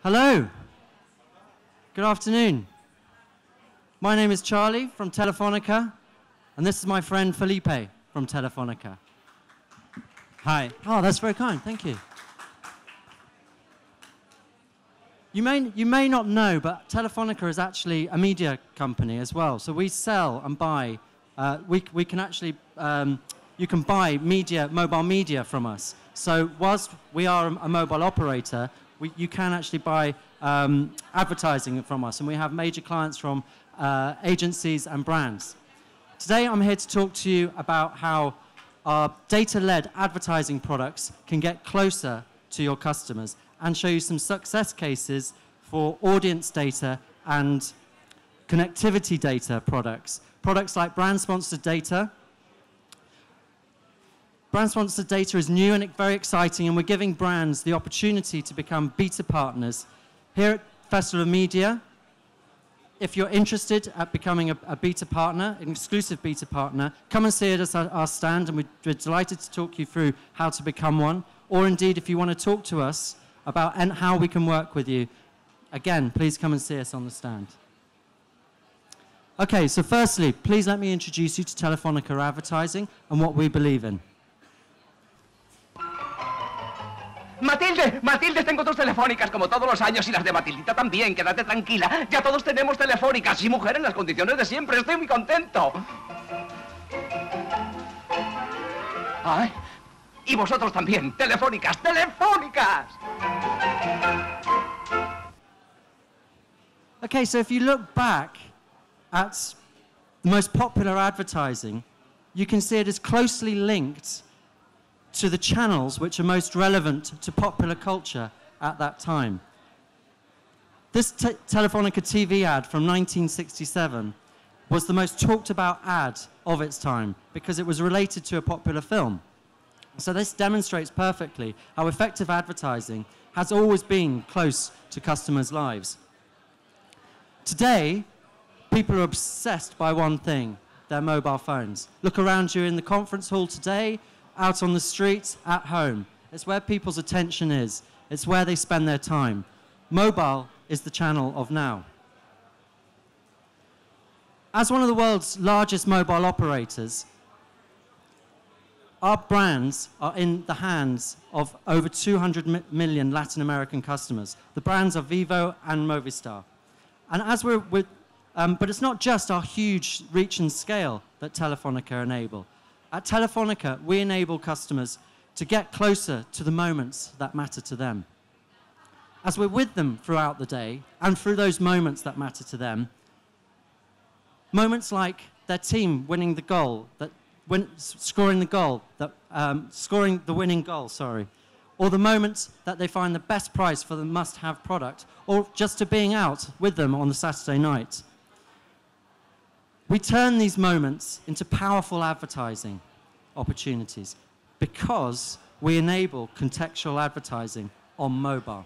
Hello. Good afternoon. My name is Charlie from Telefonica, and this is my friend Felipe from Telefonica. Hi. Oh, that's very kind. Thank you. You may not know, but Telefonica is actually a media company as well. So we sell and buy. We can actually, you can buy media, mobile media from us. So whilst we are a mobile operator, you can actually buy advertising from us, and we have major clients from agencies and brands. Today I'm here to talk to you about how our data-led advertising products can get closer to your customers and show you some success cases for audience data and connectivity data products. Products like brand-sponsored data. Brand-sponsored data is new and very exciting, and we're giving brands the opportunity to become beta partners. Here at Festival of Media, if you're interested at becoming a beta partner, an exclusive beta partner, come and see us at our stand, and we're delighted to talk you through how to become one. Or indeed, if you want to talk to us about how we can work with you, again, please come and see us on the stand. Okay, so firstly, please let me introduce you to Telefonica Advertising and what we believe in. Matilde, Matilde, tengo tus telefónicas como todos los años y las de Matildita también, quédate tranquila. Ya todos tenemos telefónicas y mujer en las condiciones de siempre, estoy muy contento. Ay, y vosotros también, telefónicas, telefónicas. Okay, so if you look back at the most popular advertising, you can see it is closely linked to the channels which are most relevant to popular culture at that time. This Telefonica TV ad from 1967 was the most talked about ad of its time because it was related to a popular film. So this demonstrates perfectly how effective advertising has always been close to customers' lives. Today, people are obsessed by one thing, their mobile phones. Look around you in the conference hall today, out on the streets, at home. It's where people's attention is. It's where they spend their time. Mobile is the channel of now. As one of the world's largest mobile operators, our brands are in the hands of over 200 million Latin American customers. The brands are Vivo and Movistar. And as but it's not just our huge reach and scale that Telefonica enable. At Telefonica, we enable customers to get closer to the moments that matter to them. As we're with them throughout the day, and through those moments that matter to them, moments like their team winning the goal, scoring the winning goal, sorry, or the moments that they find the best price for the must-have product, or just to being out with them on the Saturday night. We turn these moments into powerful advertising opportunities because we enable contextual advertising on mobile.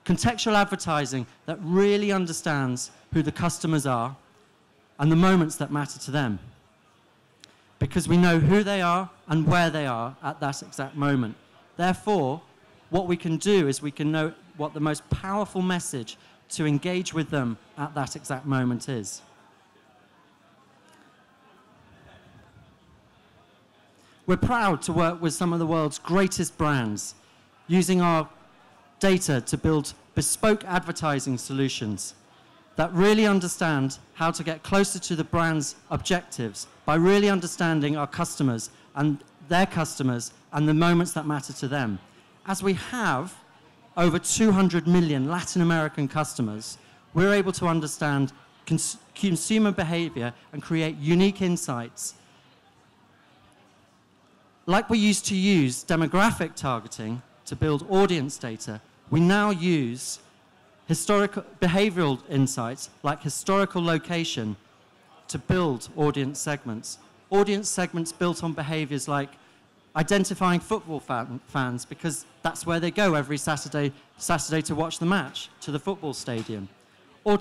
Contextual advertising that really understands who the customers are and the moments that matter to them. Because we know who they are and where they are at that exact moment. Therefore, what we can do is we can know what the most powerful message to engage with them at that exact moment is. We're proud to work with some of the world's greatest brands, using our data to build bespoke advertising solutions that really understand how to get closer to the brand's objectives by really understanding our customers and their customers and the moments that matter to them. As we have over 200 million Latin American customers, we're able to understand consumer behavior and create unique insights. Like we used to use demographic targeting to build audience data, we now use historical behavioral insights like historical location to build audience segments. Audience segments built on behaviors like identifying football fans because that's where they go every Saturday to watch the match, to the football stadium. Or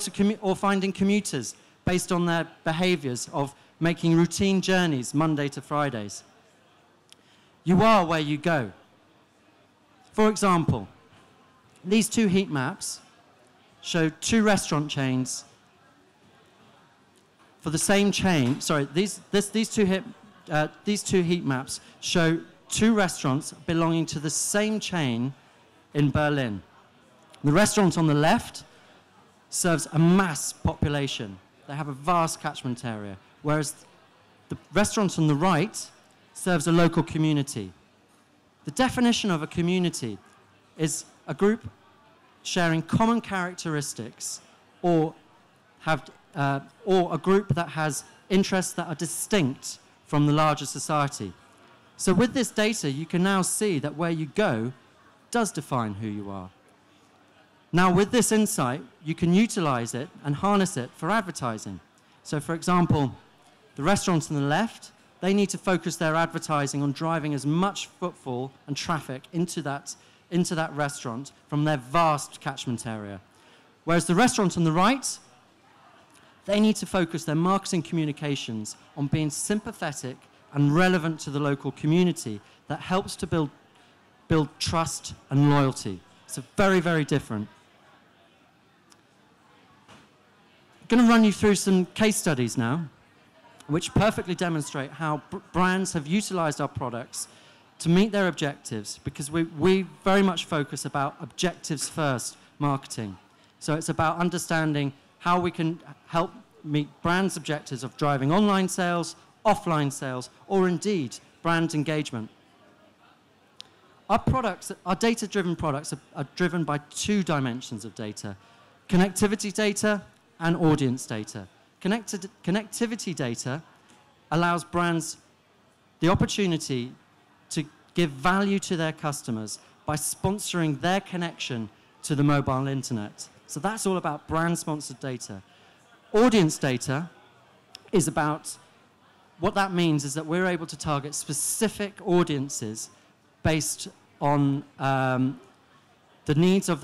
finding commuters based on their behaviors of making routine journeys Monday to Fridays. You are where you go. For example, These two heat maps show two restaurant chains for the same chain. Sorry, these two heat maps show two restaurants belonging to the same chain in Berlin. The restaurant on the left serves a mass population. They have a vast catchment area, whereas the restaurant on the right serves a local community. The definition of a community is a group sharing common characteristics or a group that has interests that are distinct from the larger society. So with this data, you can now see that where you go does define who you are. Now, with this insight, you can utilize it and harness it for advertising. So, for example, the restaurants on the left, they need to focus their advertising on driving as much footfall and traffic into that restaurant from their vast catchment area. Whereas the restaurant on the right, they need to focus their marketing communications on being sympathetic and relevant to the local community that helps to build trust and loyalty. So very, very different. I'm going to run you through some case studies now, which perfectly demonstrate how brands have utilized our products to meet their objectives, because we very much focus about objectives first marketing. So it's about understanding how we can help meet brands' objectives of driving online sales, offline sales, or indeed brand engagement. Our products, our data-driven products are driven by two dimensions of data: connectivity data and audience data. Connectivity data allows brands the opportunity to give value to their customers by sponsoring their connection to the mobile internet. So that's all about brand-sponsored data. Audience data is about, what that means is that we're able to target specific audiences based on the needs of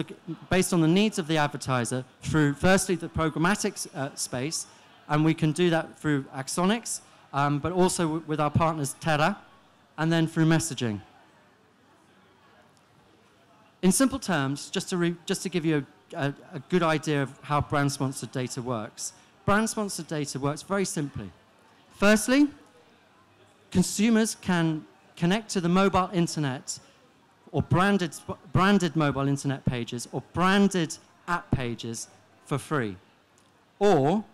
the advertiser through, firstly, the programmatic space, and we can do that through Axonics, but also with our partners Terra, and then through messaging. In simple terms, just to give you a good idea of how brand-sponsored data works, brand-sponsored data works very simply. Firstly, consumers can connect to the mobile internet or branded mobile internet pages or branded app pages for free. Or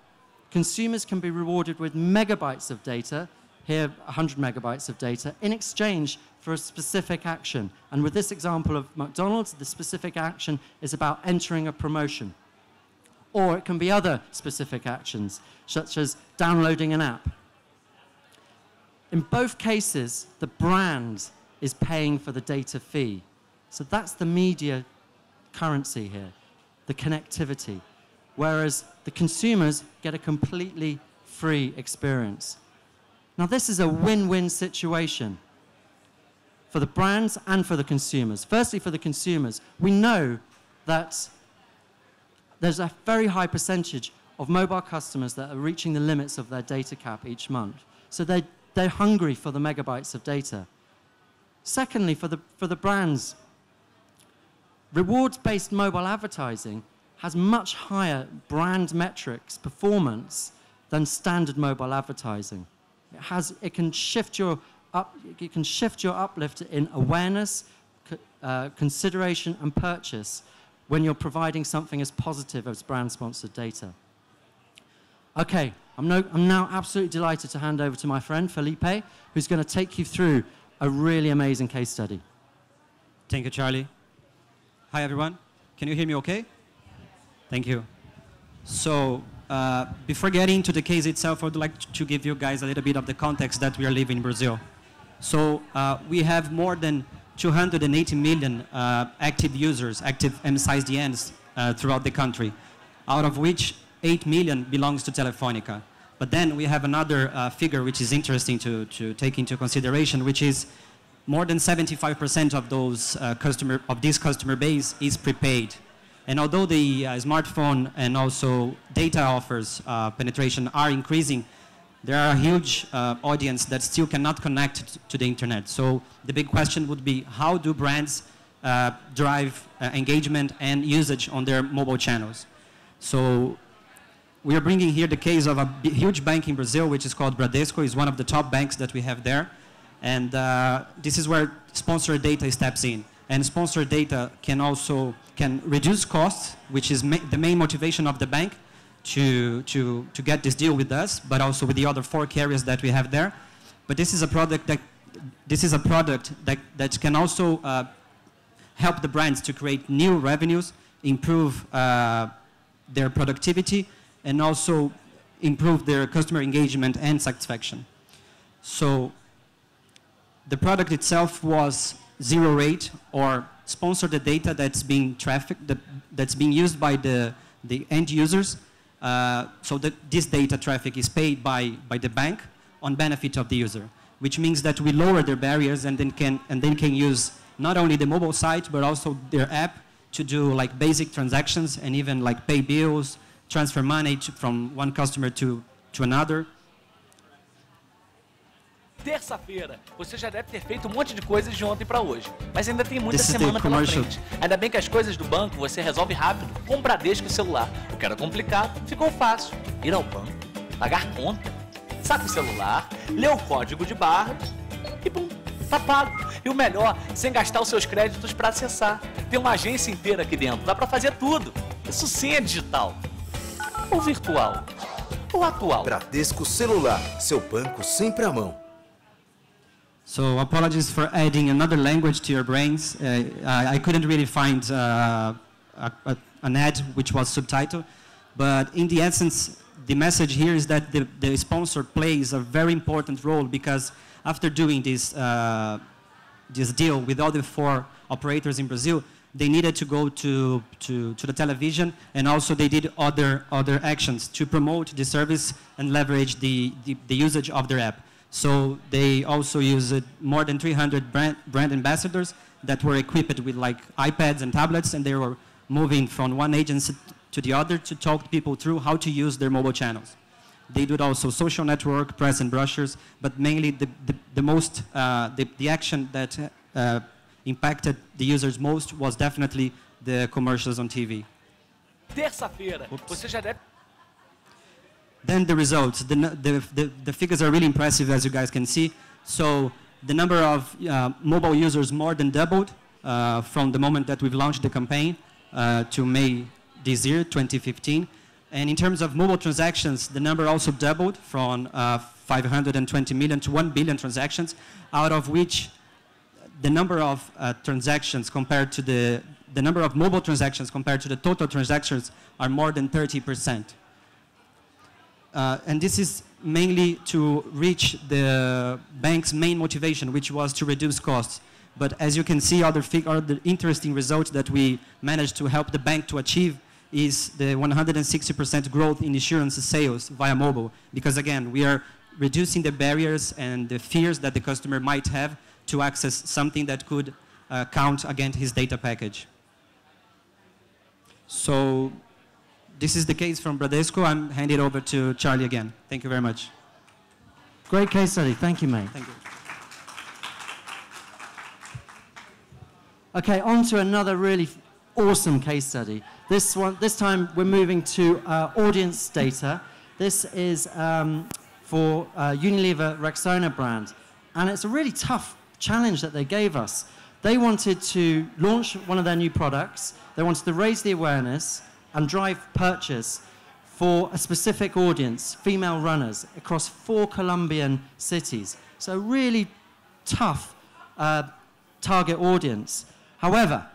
consumers can be rewarded with megabytes of data, here 100 megabytes of data, in exchange for a specific action. And with this example of McDonald's, the specific action is about entering a promotion. Or it can be other specific actions, such as downloading an app. In both cases, the brand is paying for the data fee. So that's the media currency here, the connectivity. Whereas the consumers get a completely free experience. Now this is a win-win situation for the brands and for the consumers. Firstly, for the consumers, we know that there's a very high percentage of mobile customers that are reaching the limits of their data cap each month. So they're hungry for the megabytes of data. Secondly, for the brands, rewards-based mobile advertising has much higher brand metrics performance than standard mobile advertising. It can shift your uplift in awareness, consideration, and purchase when you're providing something as positive as brand-sponsored data. Okay, I'm now absolutely delighted to hand over to my friend Felipe, who's going to take you through a really amazing case study. Thank you, Charlie. Hi, everyone. Can you hear me okay? Thank you. So, before getting into the case itself, I would like to give you guys a little bit of the context that we are living in Brazil. So, we have more than 280 million active users, active MSISDNs throughout the country, out of which 8 million belongs to Telefonica. But then we have another figure which is interesting to take into consideration, which is more than 75% of this customer base is prepaid. And although the smartphone and also data offers penetration are increasing, there are a huge audience that still cannot connect to the internet. So the big question would be, how do brands drive engagement and usage on their mobile channels. So we are bringing here the case of a huge bank in Brazil, which is called Bradesco. It's one of the top banks that we have there. And this is where sponsored data steps in. And sponsored data can reduce costs, which is the main motivation of the bank to get this deal with us, but also with the other 4 carriers that we have there. But this is a product that can also help the brands to create new revenues, improve their productivity, and also improve their customer engagement and satisfaction. So the product itself was zero rate, or sponsor the data that's being trafficked, that's being used by the end users. So that this data traffic is paid by the bank on benefit of the user, which means that we lower their barriers and then can use not only the mobile site but also their app to do like basic transactions and even like pay bills, transfer money from one customer to another. Terça-feira, você já deve ter feito um monte de coisas de ontem para hoje, mas ainda tem muita semana pela frente. Ainda bem que as coisas do banco você resolve rápido com o Bradesco e celular. O que era complicado ficou fácil. Ir ao banco, pagar conta, saca o celular, lê o código de barras e pum, tá pago. E o melhor, sem gastar os seus créditos para acessar. Tem uma agência inteira aqui dentro, dá para fazer tudo. Isso sim é digital. Ou virtual. Ou atual. Bradesco Celular, seu banco sempre à mão. So apologies for adding another language to your brains. I couldn't really find an ad which was subtitled, but in the essence, the message here is that the sponsor plays a very important role, because after doing this deal with all the 4 operators in Brazil, they needed to go to the television, and also they did other actions to promote the service and leverage the usage of their app. So they also used more than 300 brand ambassadors that were equipped with like iPads and tablets, and they were moving from one agency to the other to talk people through how to use their mobile channels. They did also social network, press and brochures, but mainly the action that impacted the users most was definitely the commercials on TV. Terça-feira, você já deve... Then the results, the figures are really impressive, as you guys can see. So the number of mobile users more than doubled from the moment that we've launched the campaign to May this year, 2015. And in terms of mobile transactions, the number also doubled from 520 million to 1 billion transactions, out of which the number of transactions compared to the number of mobile transactions compared to the total transactions are more than 30%. And this is mainly to reach the bank's main motivation, which was to reduce costs. But as you can see, other interesting results that we managed to help the bank to achieve is the 160% growth in insurance sales via mobile. Because again, we are reducing the barriers and the fears that the customer might have to access something that could count against his data package. So this is the case from Bradesco. I'm handing it over to Charlie again. Thank you very much. Great case study. Thank you, mate. Thank you. Okay, on to another really awesome case study. This time we're moving to audience data. This is for Unilever Rexona brand. And it's a really tough challenge that they gave us. They wanted to launch one of their new products. They wanted to raise the awareness and drive purchase for a specific audience, female runners, across 4 Colombian cities. So really tough target audience. However,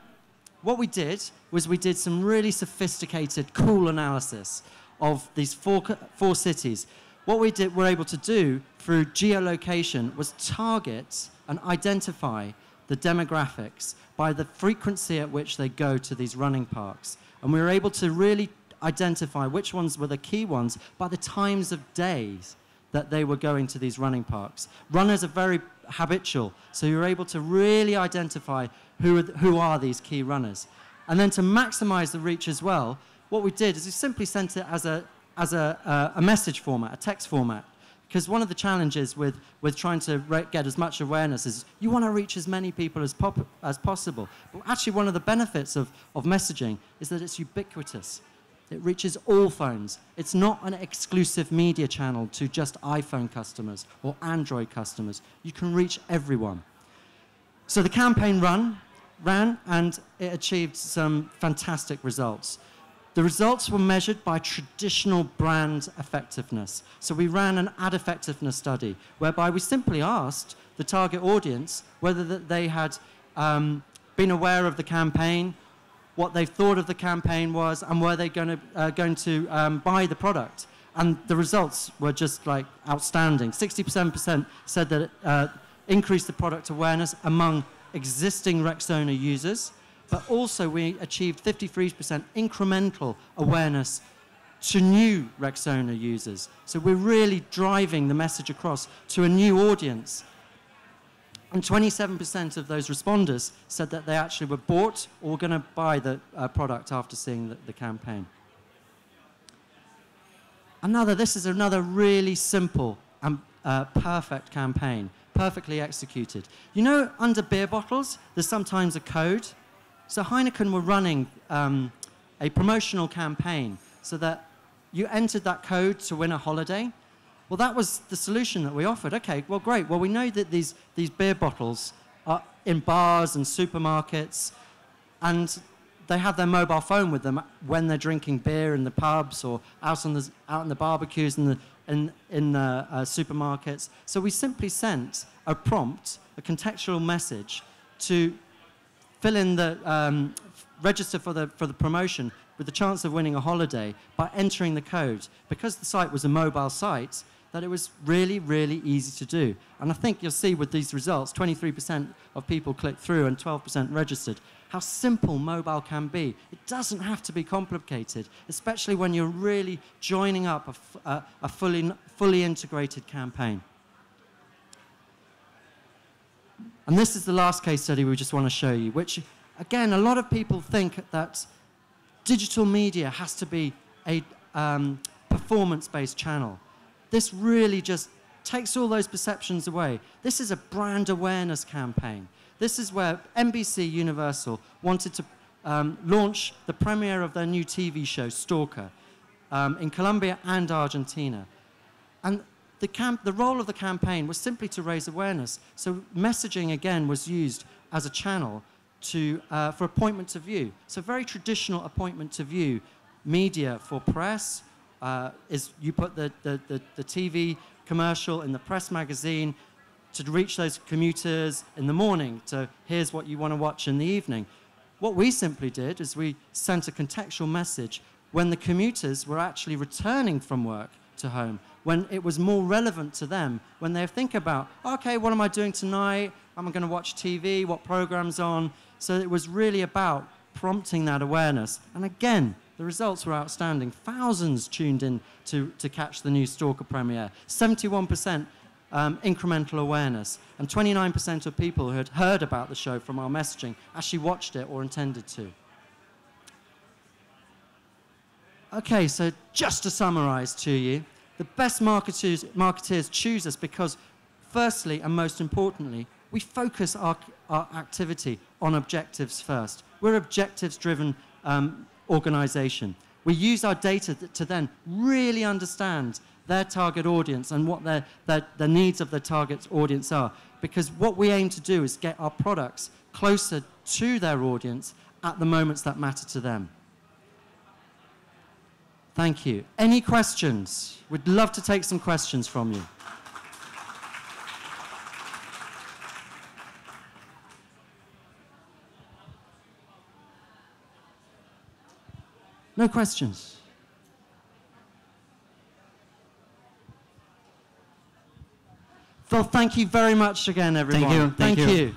what we did was we did some really sophisticated, cool analysis of these 4 cities. What we were able to do through geolocation was target and identify the demographics by the frequency at which they go to these running parks. And we were able to really identify which ones were the key ones by the times of days that they were going to these running parks. Runners are very habitual, so you're able to really identify who are these key runners. And then to maximize the reach as well, what we did is we simply sent it as a message format, a text format. Because one of the challenges with trying to get as much awareness is you want to reach as many people as possible. But actually, one of the benefits of messaging is that it's ubiquitous. It reaches all phones. It's not an exclusive media channel to just iPhone customers or Android customers. You can reach everyone. So the campaign ran, and it achieved some fantastic results. The results were measured by traditional brand effectiveness. So we ran an ad effectiveness study, whereby we simply asked the target audience whether they had been aware of the campaign, what they thought of the campaign was, and were they going to buy the product. And the results were just like outstanding. 67% said that it increased the product awareness among existing Rexona users, but also we achieved 53% incremental awareness to new Rexona users. So we're really driving the message across to a new audience. And 27% of those responders said that they actually were bought or were going to buy the product after seeing the campaign. This is another really simple and perfect campaign, perfectly executed. You know, under beer bottles, there's sometimes a code. So Heineken were running a promotional campaign so that you entered that code to win a holiday. Well, that was the solution that we offered. Okay, well, great. Well, we know that these beer bottles are in bars and supermarkets, and they have their mobile phone with them when they're drinking beer in the pubs or out in the barbecues in the supermarkets. So we simply sent a prompt, a contextual message to fill in the register for the promotion with the chance of winning a holiday by entering the code. Because the site was a mobile site, that it was really, really easy to do. And I think you'll see with these results, 23% of people clicked through and 12% registered, how simple mobile can be. It doesn't have to be complicated, especially when you're really joining up a fully integrated campaign. And this is the last case study we just want to show you, which, again, a lot of people think that digital media has to be a performance-based channel. This really just takes all those perceptions away. This is a brand awareness campaign. This is where NBC Universal wanted to launch the premiere of their new TV show, Stalker, in Colombia and Argentina. And the role of the campaign was simply to raise awareness. So messaging, again, was used as a channel for appointment to view. So very traditional appointment to view media for press is you put the TV commercial in the press magazine to reach those commuters in the morning, to here's what you want to watch in the evening. What we simply did is we sent a contextual message when the commuters were actually returning from work to home, when it was more relevant to them, when they think about, okay, what am I doing tonight? Am I going to watch TV? What program's on? So it was really about prompting that awareness. And again, the results were outstanding. Thousands tuned in to catch the new Stalker premiere. 71% incremental awareness. And 29% of people who had heard about the show from our messaging actually watched it or intended to. Okay, so just to summarize to you, the best marketeers choose us because, firstly and most importantly, we focus our activity on objectives first. We're objectives-driven organization. We use our data to then really understand their target audience and what the needs of their target audience are. Because what we aim to do is get our products closer to their audience at the moments that matter to them. Thank you. Any questions? We'd love to take some questions from you. No questions? Well, thank you very much again, everyone. Thank you. Thank you.